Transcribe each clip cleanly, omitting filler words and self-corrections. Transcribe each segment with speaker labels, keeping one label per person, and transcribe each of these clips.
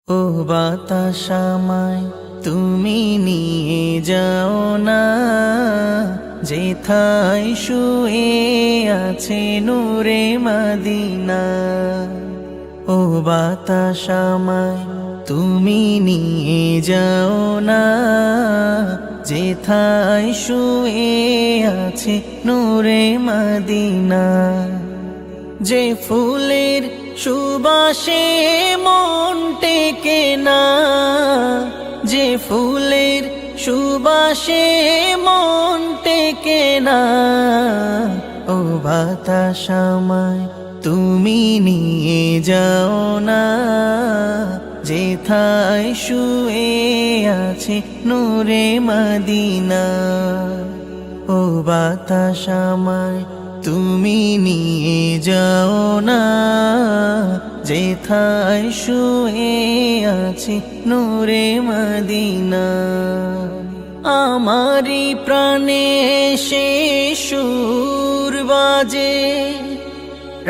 Speaker 1: ও বাতাস আমায় তুমি নিয়ে যাও না, যেথায় শুয়ে আছে নূরে মদিনা। ও বাতাস আমায় তুমি নিয়ে যাও না, যেথায় শুয়ে আছে নূরে মদিনা। যে ফুলের সুবাসে মন টেকে না, যে ফুলের সুবাসে মন টেকে না। ও বাতাস আমায় তুমি নিয়ে যাও না, যেথায় শুয়ে আছে নূরে মদিনা। ও বাতাস আমায় তুমি নিয়ে যাও না, যেথায় শুয়ে আছে নূরে মদিনা। আমারি প্রাণে সে সুর বাজে,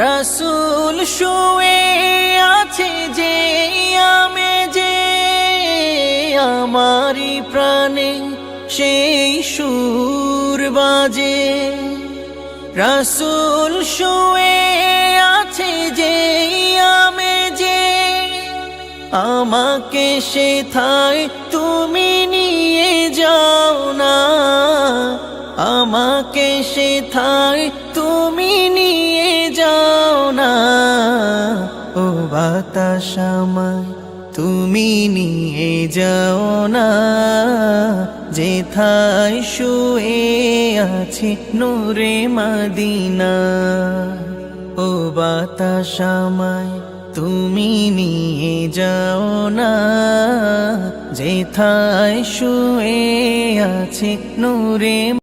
Speaker 1: রাসূল শুয়ে আছে যে আমেজে। আমারি প্রাণে সেই সুর বাজে, রাসূল শুয়ে আছে যে আমেজে। আমাকে সেথায় তুমি নিয়ে যাও না, আমাকে সেথায় তুমি নিয়ে যাও না। ও বাতাস আমায় তুমি নিয়ে যাও না, যেথায় শুয়ে আছে নূরে মদিনা। ও বাতাস আমায় তুমি নিয়ে যাও না, যেথায় শুয়ে আছে নূরে